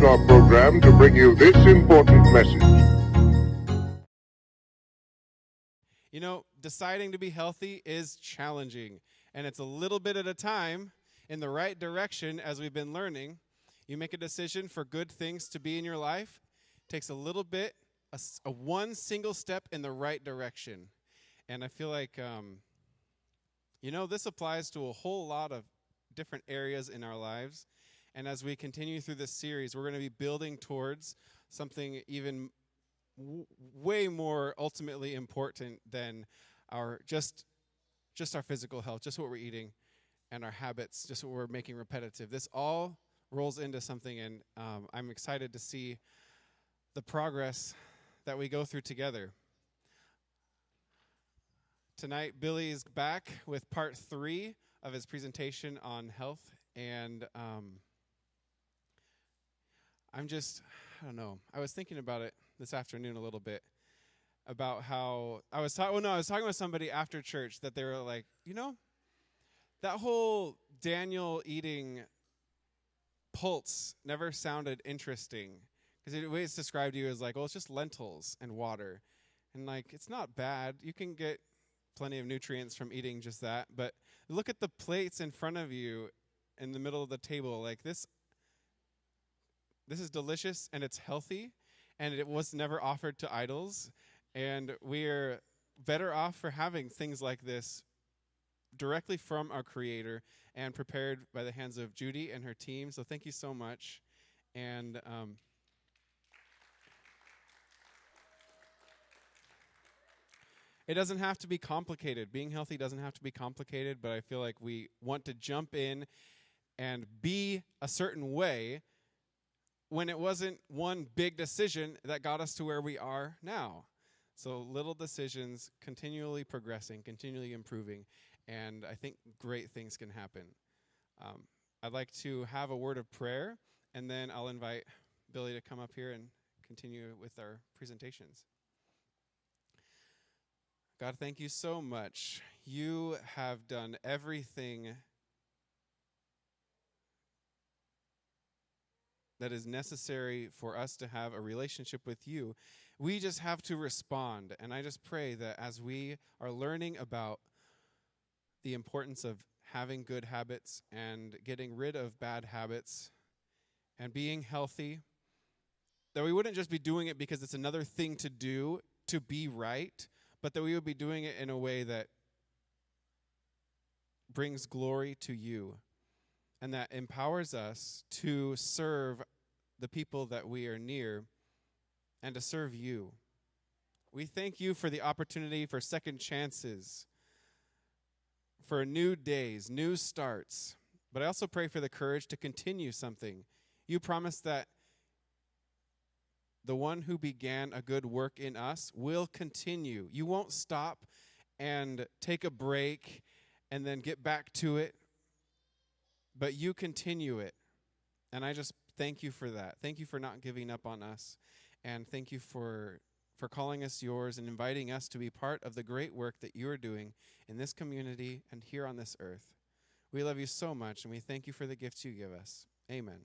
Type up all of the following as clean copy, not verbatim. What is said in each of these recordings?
our program to bring you this important message. You know, deciding to be healthy is challenging, and it's a little bit at a time in the right direction as we've been learning. You make a decision for good things to be in your life. It takes a little bit, a one single step in the right direction. And I feel like, this applies to a whole lot of different areas in our lives. And as we continue through this series, we're going to be building towards something even way more ultimately important than our just our physical health, just what we're eating and our habits, just what we're making repetitive. This all rolls into something, and I'm excited to see the progress that we go through together. Tonight, Billy is back with part 3 of his presentation on health, and I don't know. I was thinking about it this afternoon a little bit, about how I was talking with somebody after church that they were like, that whole Daniel eating pulse never sounded interesting, because the way it's described to you is like, well, it's just lentils and water, and like, it's not bad. You can get plenty of nutrients from eating just that, but look at the plates in front of you in the middle of the table. Like, this is delicious, and it's healthy, and it was never offered to idols, and we're better off for having things like this directly from our Creator and prepared by the hands of Judy and her team. So thank you so much. And it doesn't have to be complicated. Being healthy doesn't have to be complicated, but I feel like we want to jump in and be a certain way when it wasn't one big decision that got us to where we are now. So little decisions, continually progressing, continually improving, and I think great things can happen. I'd like to have a word of prayer, and then I'll invite Billy to come up here and continue with our presentations. God, thank you so much. You have done everything that is necessary for us to have a relationship with you. We just have to respond. And I just pray that as we are learning about the importance of having good habits and getting rid of bad habits and being healthy, that we wouldn't just be doing it because it's another thing to do to be right, but that we would be doing it in a way that brings glory to you and that empowers us to serve the people that we are near and to serve you. We thank you for the opportunity for second chances, for new days, new starts. But I also pray for the courage to continue something. You promised that the one who began a good work in us will continue. You won't stop and take a break and then get back to it, but you continue it. And I just thank you for that. Thank you for not giving up on us. And thank you for calling us yours and inviting us to be part of the great work that you are doing in this community and here on this earth. We love you so much, and we thank you for the gifts you give us. Amen.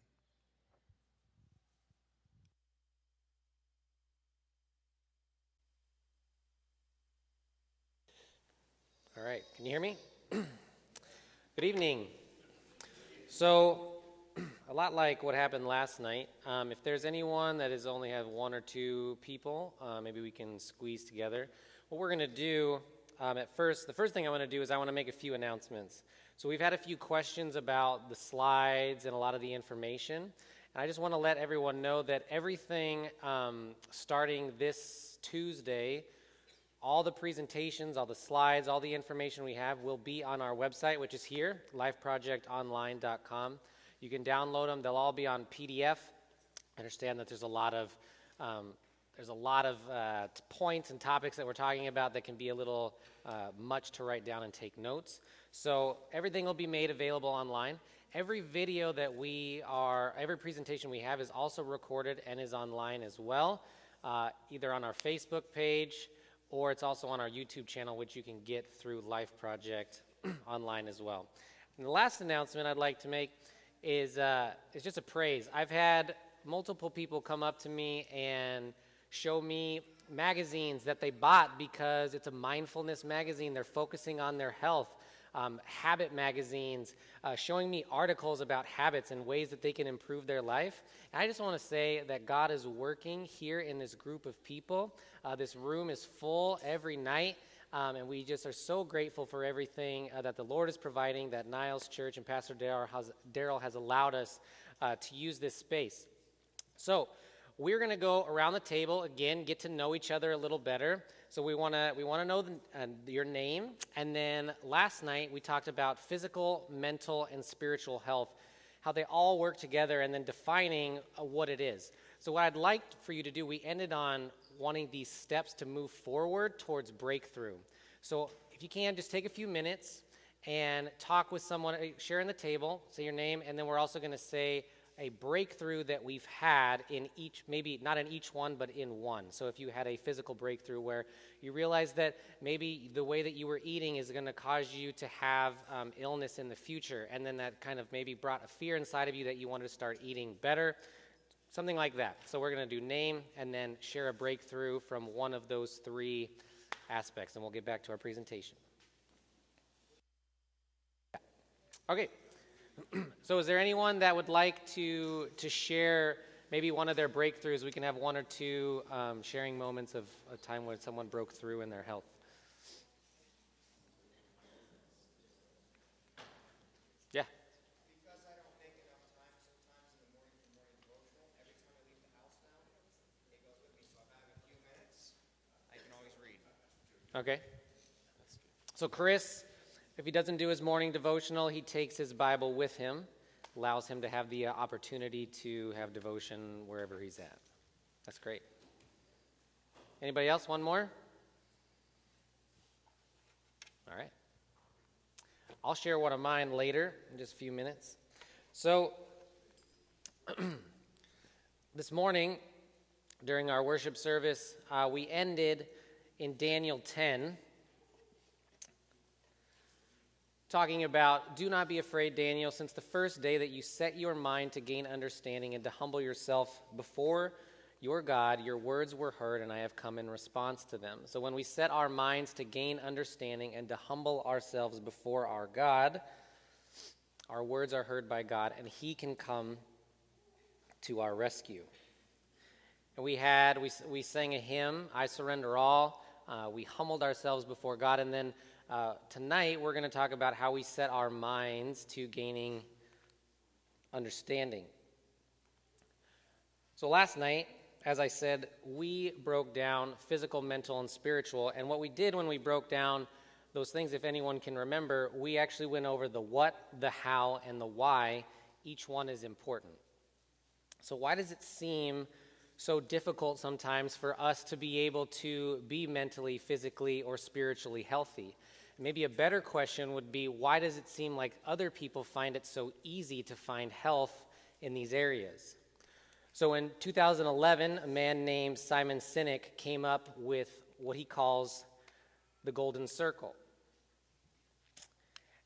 All right, can you hear me? Good evening. So, a lot like what happened last night, if there's anyone that has only have 1 or 2 people, maybe we can squeeze together. What we're going to do the first thing I want to do is I want to make a few announcements. So we've had a few questions about the slides and a lot of the information. And I just want to let everyone know that everything starting this Tuesday, all the presentations, all the slides, all the information we have will be on our website, which is here, lifeprojectonline.com. You can download them. They'll all be on PDF. I understand that there's a lot of points and topics that we're talking about that can be a little much to write down and take notes. So everything will be made available online. Every video every presentation we have is also recorded and is online as well, either on our Facebook page or it's also on our YouTube channel, which you can get through Life Project online as well. And the last announcement I'd like to make is just a praise. I've had multiple people come up to me and show me magazines that they bought because it's a mindfulness magazine. They're focusing on their health. Habit magazines, showing me articles about habits and ways that they can improve their life. And I just want to say that God is working here in this group of people. This room is full every night, and we just are so grateful for everything that the Lord is providing, that Niles Church and Pastor Daryl has allowed us to use this space. So we're going to go around the table, again, get to know each other a little better. So we want to know your name. And then last night we talked about physical, mental, and spiritual health, how they all work together, and then defining what it is. So what I'd like for you to do, we ended on wanting these steps to move forward towards breakthrough. So if you can, just take a few minutes and talk with someone, share in the table, say your name, and then we're also going to say a breakthrough that we've had in each, maybe not in each one, but in one. So if you had a physical breakthrough where you realized that maybe the way that you were eating is going to cause you to have illness in the future, and then that kind of maybe brought a fear inside of you that you wanted to start eating better, something like that. So we're going to do name and then share a breakthrough from one of those three aspects, and we'll get back to our presentation. Okay. So is there anyone that would like to share maybe one of their breakthroughs? We can have one or two sharing moments of a time when someone broke through in their health. Yeah. Because I don't make enough time sometimes in the morning for morning devotional, every time I leave the house now, it goes with me. So if I have a few minutes, I can always read. Okay. So Chris, if he doesn't do his morning devotional, he takes his Bible with him, allows him to have the opportunity to have devotion wherever he's at. That's great. Anybody else? One more? All right. I'll share one of mine later in just a few minutes. So this morning, during our worship service, we ended in Daniel 10, talking about, do not be afraid, Daniel, since the first day that you set your mind to gain understanding and to humble yourself before your God, your words were heard, and I have come in response to them. So when we set our minds to gain understanding and to humble ourselves before our God, our words are heard by God, and he can come to our rescue. And we sang a hymn, I Surrender All. We humbled ourselves before God, and then tonight, we're going to talk about how we set our minds to gaining understanding. So last night, as I said, we broke down physical, mental, and spiritual. And what we did when we broke down those things, if anyone can remember, we actually went over the what, the how, and the why. Each one is important. So why does it seem so difficult sometimes for us to be able to be mentally, physically, or spiritually healthy? Maybe a better question would be, why does it seem like other people find it so easy to find health in these areas? So in 2011, a man named Simon Sinek came up with what he calls the golden circle.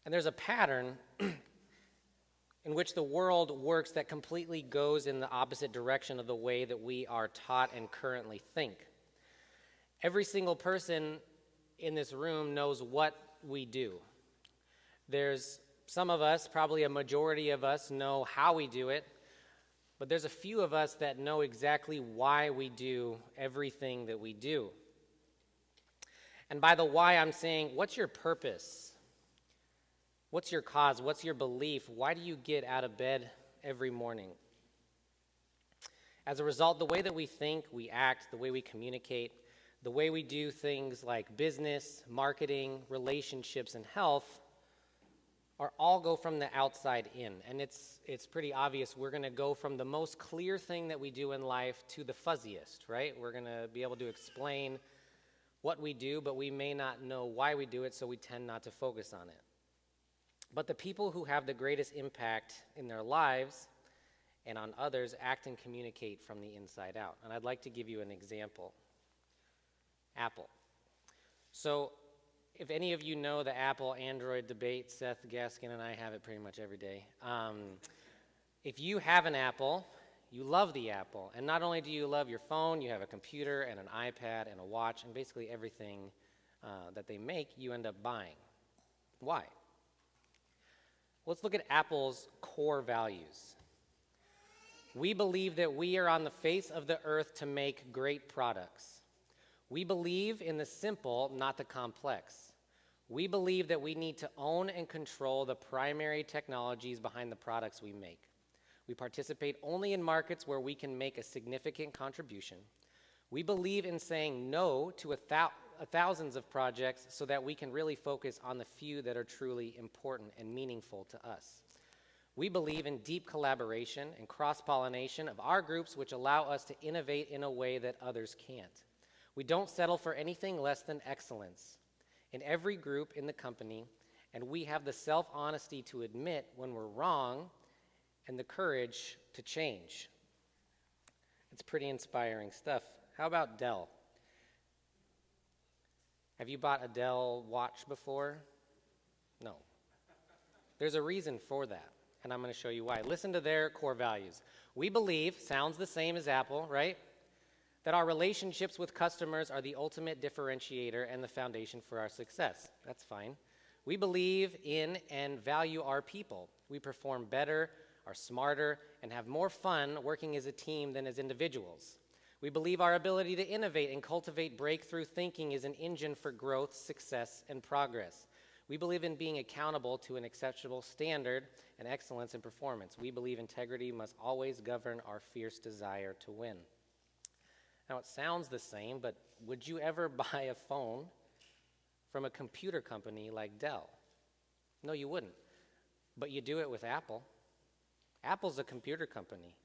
And there's a pattern in which the world works that completely goes in the opposite direction of the way that we are taught and currently think. Every single person in this room knows what we do. There's some of us, probably a majority of us, know how we do it, but there's a few of us that know exactly why we do everything that we do. And by the why, I'm saying, what's your purpose? What's your cause? What's your belief? Why do you get out of bed every morning? As a result, the way that we think, we act, the way we communicate, the way we do things like business, marketing, relationships, and health are all go from the outside in. And it's pretty obvious we're going to go from the most clear thing that we do in life to the fuzziest, right? We're going to be able to explain what we do, but we may not know why we do it, so we tend not to focus on it. But the people who have the greatest impact in their lives and on others act and communicate from the inside out. And I'd like to give you an example. Apple. So if any of you know the Apple-Android debate, Seth Gaskin and I have it pretty much every day. If you have an Apple, You love the Apple. And not only do you love your phone, you have a computer and an iPad and a watch, and basically everything that they make, you end up buying. Why? Let's look at Apple's core values. We believe that we are on the face of the earth to make great products. We believe in the simple, not the complex. We believe that we need to own and control the primary technologies behind the products we make. We participate only in markets where we can make a significant contribution. We believe in saying no to thousands of projects so that we can really focus on the few that are truly important and meaningful to us. We believe in deep collaboration and cross-pollination of our groups, which allow us to innovate in a way that others can't. We don't settle for anything less than excellence in every group in the company, and we have the self-honesty to admit when we're wrong and the courage to change. It's pretty inspiring stuff. How about Dell? Have you bought a Dell watch before? No. There's a reason for that, and I'm going to show you why. Listen to their core values. We believe, sounds the same as Apple, right? That our relationships with customers are the ultimate differentiator and the foundation for our success. That's fine. We believe in and value our people. We perform better, are smarter, and have more fun working as a team than as individuals. We believe our ability to innovate and cultivate breakthrough thinking is an engine for growth, success, and progress. We believe in being accountable to an acceptable standard and excellence in performance. We believe integrity must always govern our fierce desire to win. Now, it sounds the same, but would you ever buy a phone from a computer company like Dell? No, you wouldn't. But you do it with Apple. Apple's a computer company.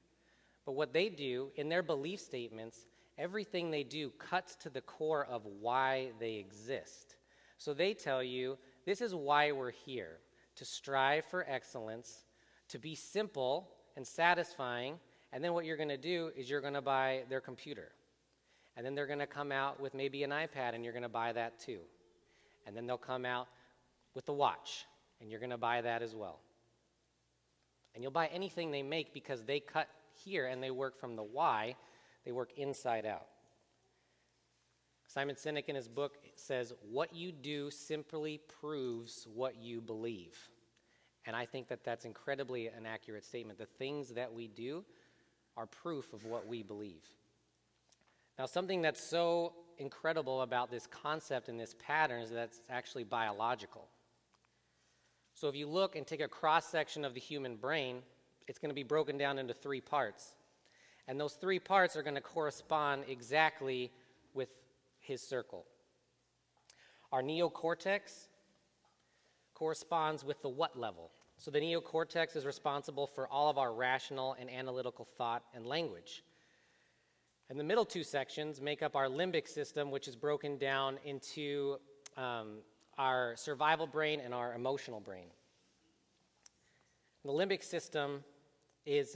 But what they do, in their belief statements, everything they do cuts to the core of why they exist. So they tell you, this is why we're here, to strive for excellence, to be simple and satisfying, and then what you're going to do is you're going to buy their computer. And then they're going to come out with maybe an iPad, and you're going to buy that too. And then they'll come out with the watch, and you're going to buy that as well. And you'll buy anything they make because they cut here and they work from the why, they work inside out. Simon Sinek in his book says, what you do simply proves what you believe. And I think that that's incredibly an accurate statement. The things that we do are proof of what we believe. Now, something that's so incredible about this concept and this pattern is that it's actually biological. So if you look and take a cross-section of the human brain, it's going to be broken down into 3 parts. And those 3 parts are going to correspond exactly with his circle. Our neocortex corresponds with the what level. So the neocortex is responsible for all of our rational and analytical thought and language. And the middle 2 sections make up our limbic system, which is broken down into our survival brain and our emotional brain. The limbic system is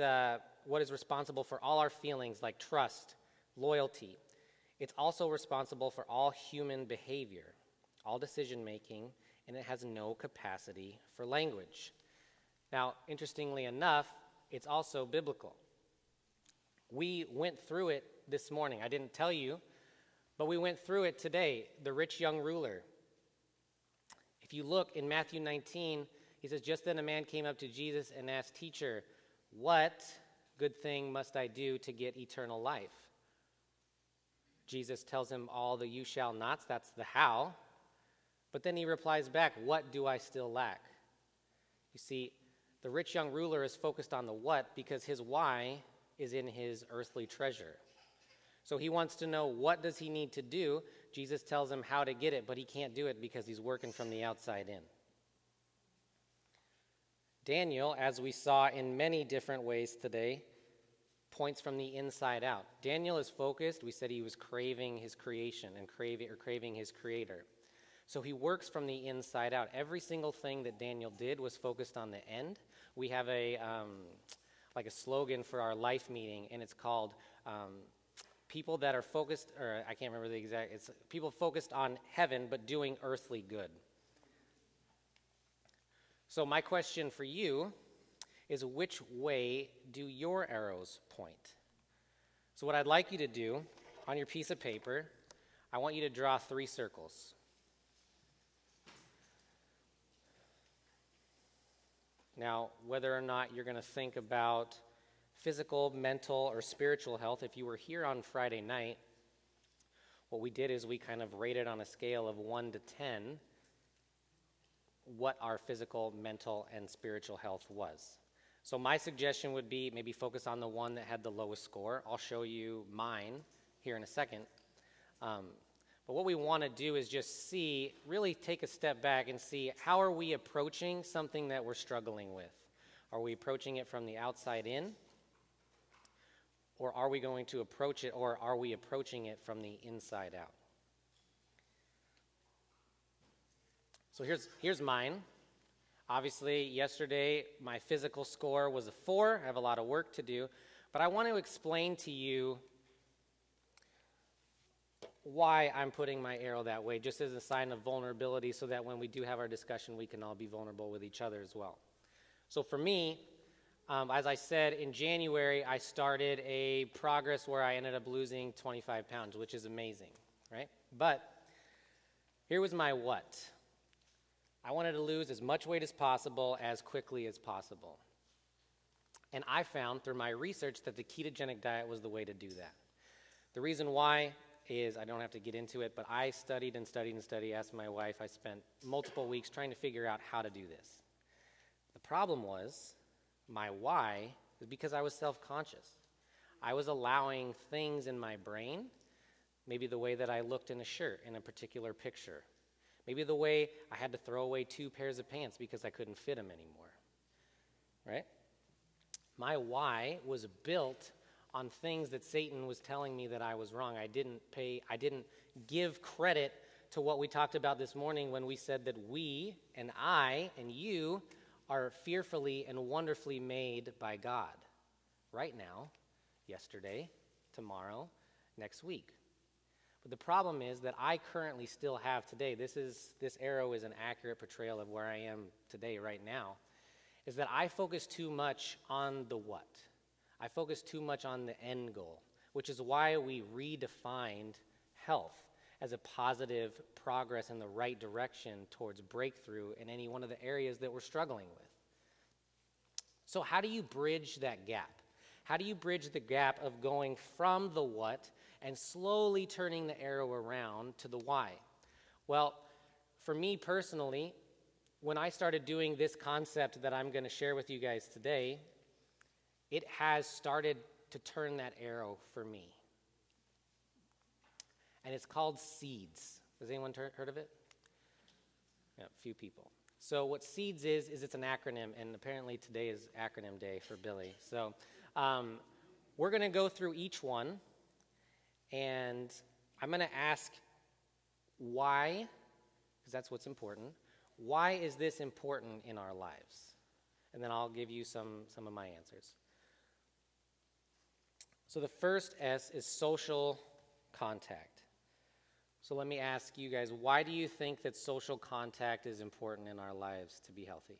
what is responsible for all our feelings like trust, loyalty. It's also responsible for all human behavior, all decision making, and it has no capacity for language. Now, interestingly enough, it's also biblical. We went through it this morning. I didn't tell you, but we went through it today. The rich young ruler. If you look in Matthew 19, he says, just then a man came up to Jesus and asked, "Teacher, what good thing must I do to get eternal life?" Jesus tells him all the you shall nots, that's the how. But then he replies back, what do I still lack? You see, the rich young ruler is focused on the what because his why is in his earthly treasure. So he wants to know what does he need to do. Jesus tells him how to get it, but he can't do it because he's working from the outside in. Daniel, as we saw in many different ways today, points from the inside out. Daniel is focused. We said he was craving his creation and craving his creator. So he works from the inside out. Every single thing that Daniel did was focused on the end. We have a slogan for our life meeting, and it's called people that are focused, or I can't remember the exact, it's people focused on heaven but doing earthly good. So my question for you is which way do your arrows point? So what I'd like you to do on your piece of paper, I want you to draw 3 circles. Now, whether or not you're going to think about physical, mental, or spiritual health, if you were here on Friday night, what we did is we kind of rated on a scale of 1 to 10 what our physical, mental, and spiritual health was. So my suggestion would be maybe focus on the one that had the lowest score. I'll show you mine here in a second. But what we want to do is just see, really take a step back and see how are we approaching something that we're struggling with. Are we approaching it from the outside in? Or are we going to approach it, or are we approaching it from the inside out? So here's mine. Obviously, yesterday, my physical score was a 4. I have a lot of work to do. But I want to explain to you why I'm putting my arrow that way, just as a sign of vulnerability, so that when we do have our discussion, we can all be vulnerable with each other as well. So for me, as I said, in January, I started a progress where I ended up losing 25 pounds, which is amazing, right? But here was my what. I wanted to lose as much weight as possible, as quickly as possible. And I found through my research that the ketogenic diet was the way to do that. The reason why is, I don't have to get into it, but I studied and studied and studied, asked my wife, I spent multiple weeks trying to figure out how to do this. The problem was, my why is because I was self-conscious. I was allowing things in my brain, maybe the way that I looked in a shirt in a particular picture, maybe the way I had to throw away 2 pairs of pants because I couldn't fit them anymore, right? My why was built on things that Satan was telling me that I was wrong. I didn't give credit to what we talked about this morning when we said that we and I and you are fearfully and wonderfully made by God. Right now, yesterday, tomorrow, next week. But the problem is that I currently still have today, this arrow is an accurate portrayal of where I am today, right now, is that I focus too much on the what. I focus too much on the end goal, which is why we redefined health as a positive progress in the right direction towards breakthrough in any one of the areas that we're struggling with. So how do you bridge that gap? How do you bridge the gap of going from the what and slowly turning the arrow around to the why? Well, for me personally, when I started doing this concept that I'm going to share with you guys today, it has started to turn that arrow for me. And it's called SEEDS. Has anyone heard of it? Yeah, a few people. So what SEEDS is it's an acronym, and apparently today is acronym day for Billy. So we're going to go through each one, and I'm going to ask why, because that's what's important. Why is this important in our lives? And then I'll give you some of my answers. So the first S is social contact. So let me ask you guys, why do you think that social contact is important in our lives to be healthy?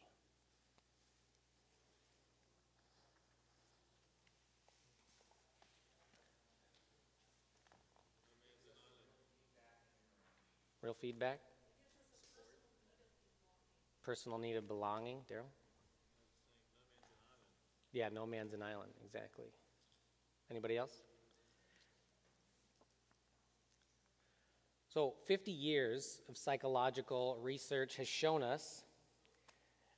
Real feedback? Personal need of belonging, Daryl? Yeah, no man's an island, exactly. Anybody else? So 50 years of psychological research has shown us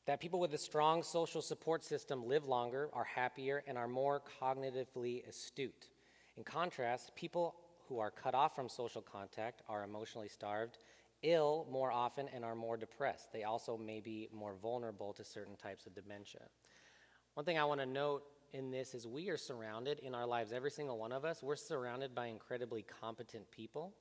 that people with a strong social support system live longer, are happier, and are more cognitively astute. In contrast, people who are cut off from social contact are emotionally starved, ill more often, and are more depressed. They also may be more vulnerable to certain types of dementia. One thing I want to note in this is we are surrounded in our lives, every single one of us, we're surrounded by incredibly competent people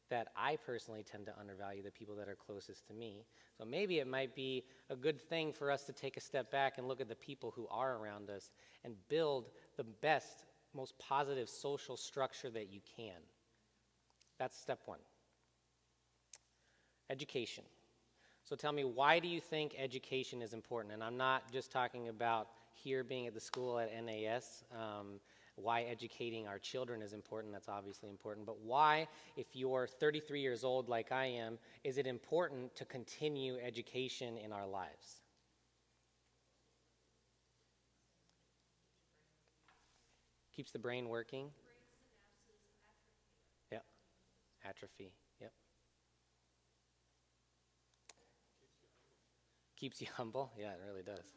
that I personally tend to undervalue, the people that are closest to me. So maybe it might be a good thing for us to take a step back and look at the people who are around us and build the best, most positive social structure that you can. That's step one. Education. So tell me, why do you think education is important? And I'm not just talking about here being at the school at NAS, why educating our children is important. That's obviously important. But why, if you're 33 years old like I am, is it important to continue education in our lives? Keeps the brain working. Yep. Atrophy. Yep. Keeps you humble. Yeah, it really does.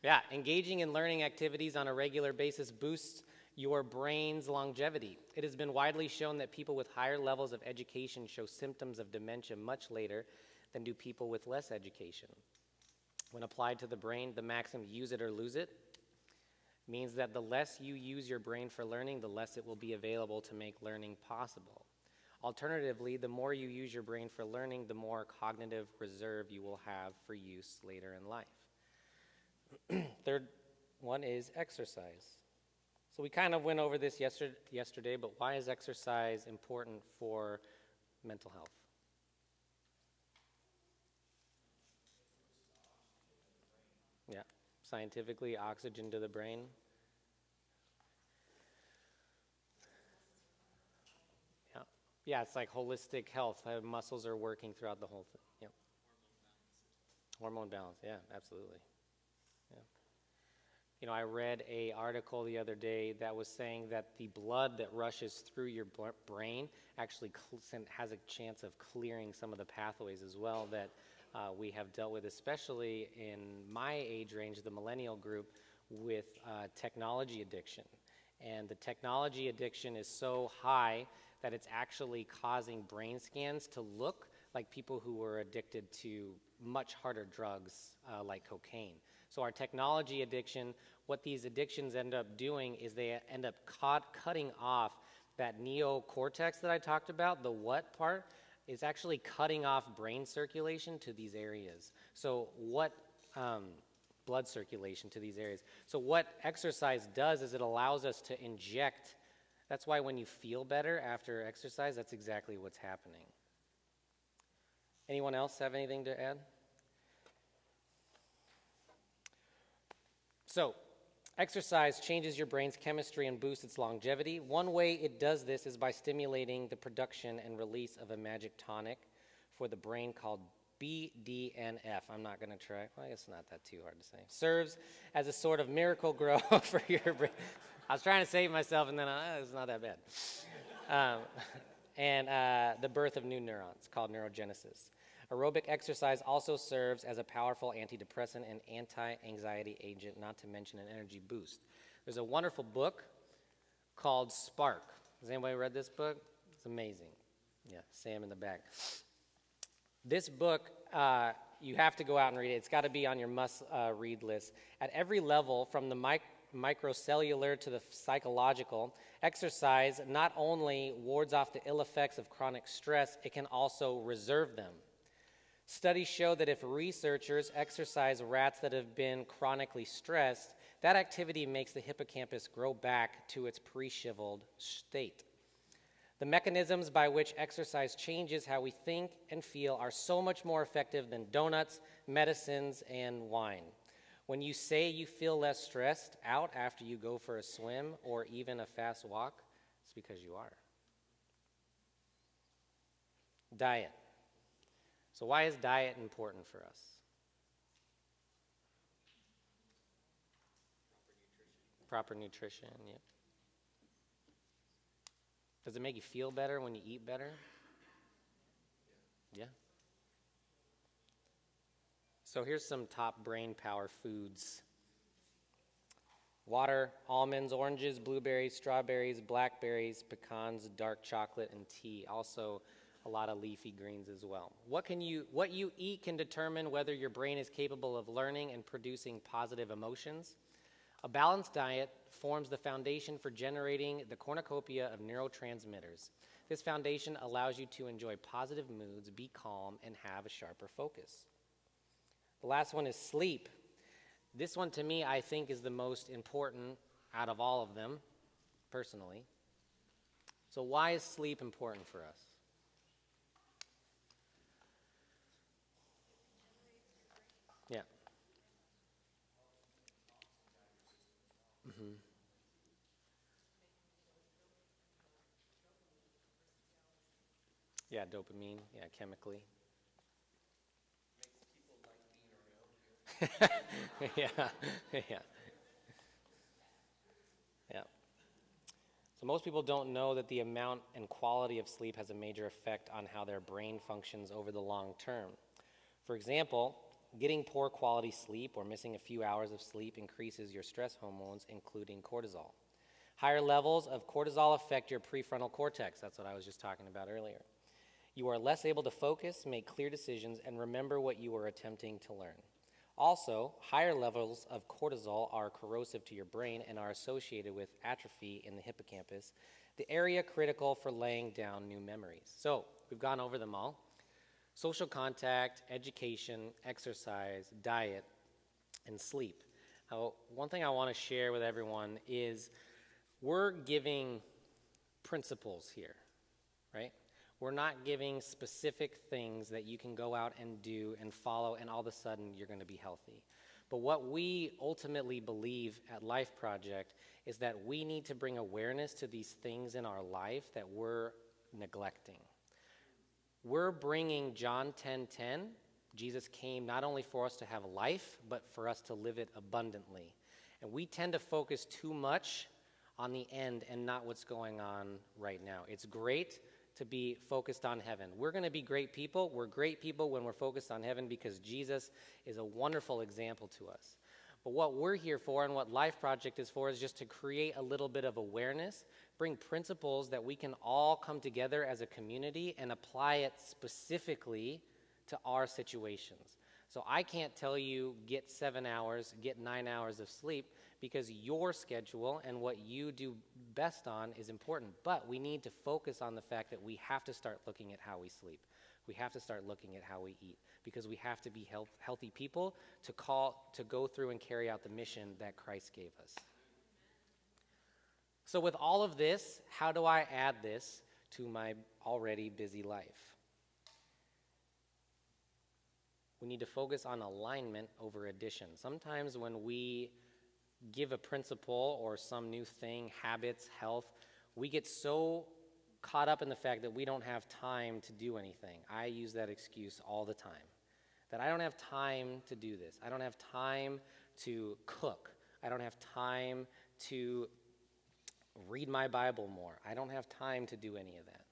Yeah, engaging in learning activities on a regular basis boosts your brain's longevity. It has been widely shown that people with higher levels of education show symptoms of dementia much later than do people with less education. When applied to the brain, the maxim use it or lose it means that the less you use your brain for learning, the less it will be available to make learning possible. Alternatively, the more you use your brain for learning, the more cognitive reserve you will have for use later in life. Third one is exercise. So we kind of went over this yesterday, but why is exercise important for mental health? Yeah, scientifically, oxygen to the brain. Yeah, it's like holistic health. How muscles are working throughout the whole thing. Yep. Hormone balance, yeah, absolutely. Yeah. You know, I read an article the other day that was saying that the blood that rushes through your brain actually has a chance of clearing some of the pathways as well that we have dealt with, especially in my age range, the millennial group, with technology addiction. And the technology addiction is so high that it's actually causing brain scans to look like people who were addicted to much harder drugs like cocaine. So our technology addiction, what these addictions end up doing is they end up cutting off that neocortex that I talked about, the what part, is actually cutting off brain circulation to these areas. So what, blood circulation to these areas. So what exercise does is it allows us to inject. That's why when you feel better after exercise, that's exactly what's happening. Anyone else have anything to add? So, exercise changes your brain's chemistry and boosts its longevity. One way it does this is by stimulating the production and release of a magic tonic for the brain called BDNF. I'm not going to try. Well, it's not that too hard to say. Serves as a sort of miracle grow for your brain. I was trying to save myself, and then it's not that bad. The birth of new neurons, called neurogenesis. Aerobic exercise also serves as a powerful antidepressant and anti-anxiety agent, not to mention an energy boost. There's a wonderful book called Spark. Has anybody read this book? It's amazing. Yeah, Sam in the back. This book, you have to go out and read it. It's got to be on your must-read list. At every level, from the microcellular to the psychological, exercise not only wards off the ill effects of chronic stress, it can also reserve them. Studies show that if researchers exercise rats that have been chronically stressed, that activity makes the hippocampus grow back to its pre-shriveled state. The mechanisms by which exercise changes how we think and feel are so much more effective than donuts, medicines, and wine. When you say you feel less stressed out after you go for a swim or even a fast walk, it's because you are. Diet. So why is diet important for us? Proper nutrition, yeah. Does it make you feel better when you eat better? Yeah. So here's some top brain power foods. Water, almonds, oranges, blueberries, strawberries, blackberries, pecans, dark chocolate, and tea. Also a lot of leafy greens as well. What you eat can determine whether your brain is capable of learning and producing positive emotions. A balanced diet forms the foundation for generating the cornucopia of neurotransmitters. This foundation allows you to enjoy positive moods, be calm, and have a sharper focus. The last one is sleep. This one, to me, I think is the most important out of all of them, personally. So why is sleep important for us? Yeah. Yeah, dopamine, yeah, chemically. Yeah, yeah, yeah. So most people don't know that the amount and quality of sleep has a major effect on how their brain functions over the long term. For example, getting poor quality sleep or missing a few hours of sleep increases your stress hormones, including cortisol. Higher levels of cortisol affect your prefrontal cortex. That's what I was just talking about earlier. You are less able to focus, make clear decisions, and remember what you are attempting to learn. Also, higher levels of cortisol are corrosive to your brain and are associated with atrophy in the hippocampus, the area critical for laying down new memories. So, we've gone over them all. Social contact, education, exercise, diet, and sleep. Now, one thing I want to share with everyone is we're giving principles here, right? We're not giving specific things that you can go out and do and follow, and all of a sudden you're going to be healthy. But what we ultimately believe at Life Project is that we need to bring awareness to these things in our life that we're neglecting. We're bringing John 10:10. Jesus came not only for us to have life, but for us to live it abundantly. And we tend to focus too much on the end and not what's going on right now. It's great to be focused on heaven. We're going to be great people. We're great people when we're focused on heaven because Jesus is a wonderful example to us. But what we're here for and what Life Project is for is just to create a little bit of awareness, bring principles that we can all come together as a community and apply it specifically to our situations. So I can't tell you get 7 hours, get 9 hours of sleep because your schedule and what you do best on is important. But we need to focus on the fact that we have to start looking at how we sleep. We have to start looking at how we eat because we have to be healthy people to go through and carry out the mission that Christ gave us. So with all of this, how do I add this to my already busy life? We need to focus on alignment over addition. Sometimes when we give a principle or some new thing, habits, health, we get so caught up in the fact that we don't have time to do anything. I use that excuse all the time, that I don't have time to do this. I don't have time to cook. I don't have time to read my Bible more. I don't have time to do any of that.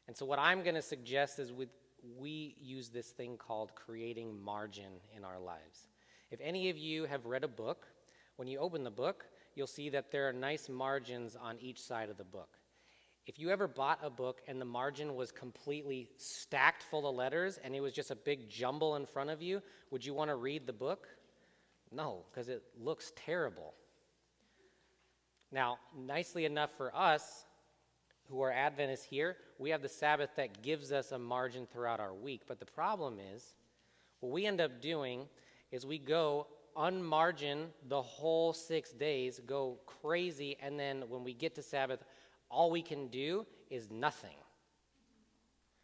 And so what I'm going to suggest is we use this thing called creating margin in our lives. If any of you have read a book, when you open the book, you'll see that there are nice margins on each side of the book. If you ever bought a book and the margin was completely stacked full of letters and it was just a big jumble in front of you, would you want to read the book? No, because it looks terrible. Now, nicely enough for us, who are Adventists here, we have the Sabbath that gives us a margin throughout our week. But the problem is, what we end up doing is we go unmargin the whole 6 days, go crazy, and then when we get to Sabbath, all we can do is nothing.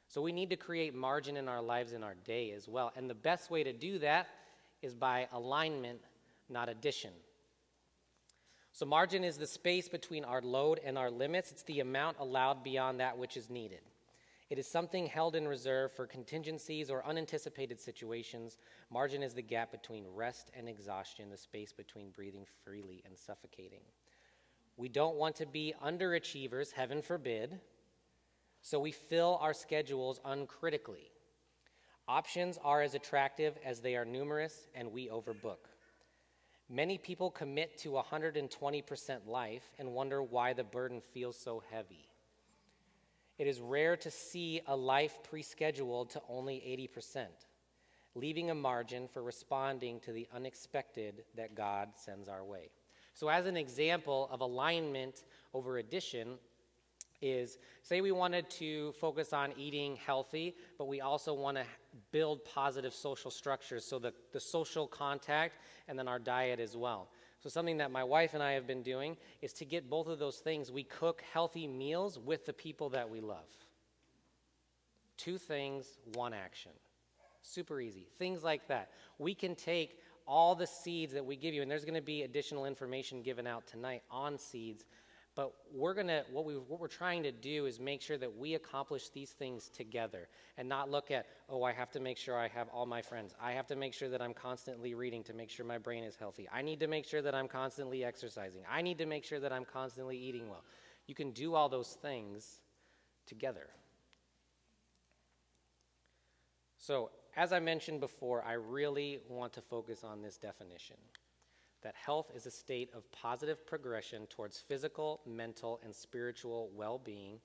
So we need to create margin in our lives in our day as well. And the best way to do that is by alignment, not addition. So margin is the space between our load and our limits. It's the amount allowed beyond that which is needed. It is something held in reserve for contingencies or unanticipated situations. Margin is the gap between rest and exhaustion, the space between breathing freely and suffocating. We don't want to be underachievers, heaven forbid, so we fill our schedules uncritically. Options are as attractive as they are numerous, and we overbook. Many people commit to 120% life and wonder why the burden feels so heavy. It is rare to see a life pre-scheduled to only 80%, leaving a margin for responding to the unexpected that God sends our way. So as an example of alignment over addition is, say we wanted to focus on eating healthy, but we also want to build positive social structures, so the social contact and then our diet as well. So something that my wife and I have been doing is to get both of those things. We cook healthy meals with the people that we love. 2 things, 1 action. Super easy. Things like that. We can take all the seeds that we give you, and there's going to be additional information given out tonight on seeds, but what we're trying to do is make sure that we accomplish these things together and not look at, oh, I have to make sure I have all my friends. I have to make sure that I'm constantly reading to make sure my brain is healthy. I need to make sure that I'm constantly exercising. I need to make sure that I'm constantly eating well. You can do all those things together. So, as I mentioned before, I really want to focus on this definition, that health is a state of positive progression towards physical, mental, and spiritual well-being,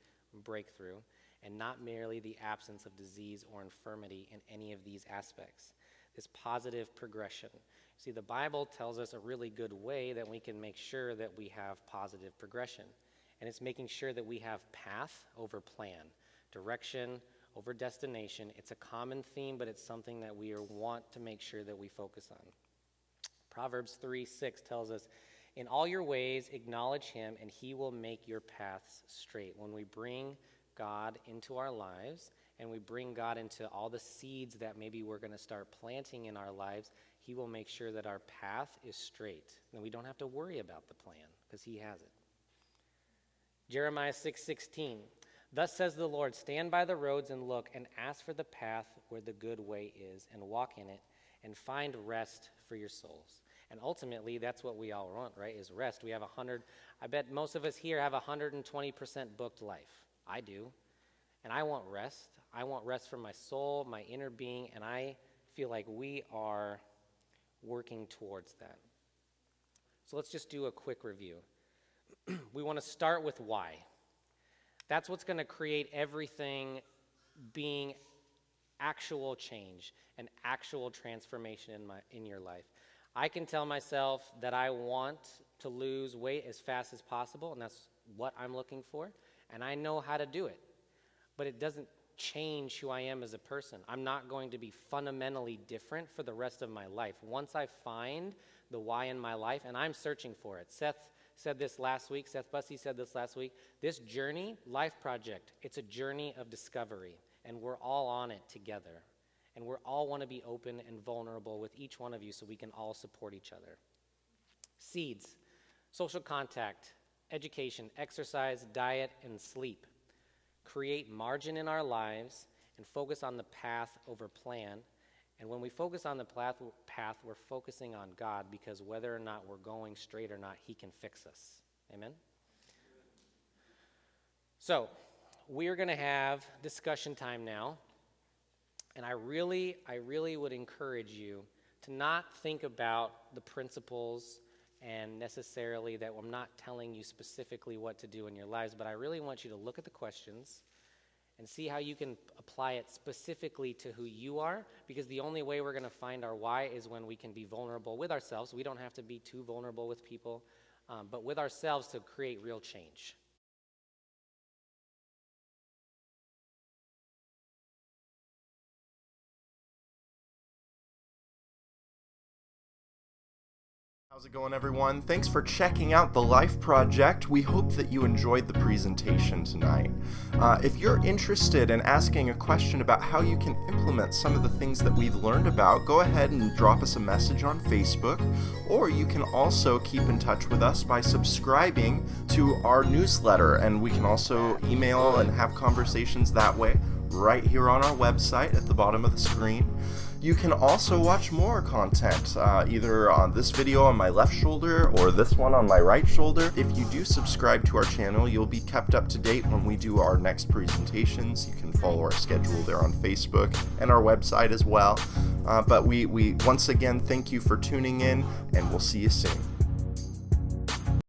breakthrough, and not merely the absence of disease or infirmity in any of these aspects. This positive progression. See, the Bible tells us a really good way that we can make sure that we have positive progression, and it's making sure that we have path over plan, direction over destination. It's a common theme, but it's something that we want to make sure that we focus on. Proverbs 3:6 tells us, in all your ways acknowledge him, and he will make your paths straight. When we bring God into our lives, and we bring God into all the seeds that maybe we're going to start planting in our lives, he will make sure that our path is straight. And we don't have to worry about the plan, because he has it. Jeremiah 6:16. Thus says the Lord, stand by the roads and look, and ask for the path where the good way is, and walk in it, and find rest for your souls. And ultimately, that's what we all want, right, is rest. We have I bet most of us here have 120% booked life. I do. And I want rest. I want rest for my soul, my inner being, and I feel like we are working towards that. So let's just do a quick review. We want to start with why. That's what's going to create everything being actual change and actual transformation in your life. I can tell myself that I want to lose weight as fast as possible, and that's what I'm looking for, and I know how to do it. But it doesn't change who I am as a person. I'm not going to be fundamentally different for the rest of my life. Once I find the why in my life, and I'm searching for it. Seth said this last week. Seth Bussey said this last week. This journey, life project, it's a journey of discovery, and we're all on it together. And we all want to be open and vulnerable with each one of you so we can all support each other. Seeds, social contact, education, exercise, diet, and sleep. Create margin in our lives and focus on the path over plan. And when we focus on the path, we're focusing on God, because whether or not we're going straight or not, he can fix us. Amen? So, we are going to have discussion time now. And I really would encourage you to not think about the principles and necessarily that I'm not telling you specifically what to do in your lives, but I really want you to look at the questions and see how you can apply it specifically to who you are, because the only way we're going to find our why is when we can be vulnerable with ourselves. We don't have to be too vulnerable with people, but with ourselves to create real change. How's it going, everyone? Thanks for checking out the Life Project. We hope that you enjoyed the presentation tonight. If you're interested in asking a question about how you can implement some of the things that we've learned about, go ahead and drop us a message on Facebook, or you can also keep in touch with us by subscribing to our newsletter, and we can also email and have conversations that way right here on our website at the bottom of the screen. You can also watch more content, either on this video on my left shoulder or this one on my right shoulder. If you do subscribe to our channel, you'll be kept up to date when we do our next presentations. You can follow our schedule there on Facebook and our website as well. But we once again thank you for tuning in, and we'll see you soon.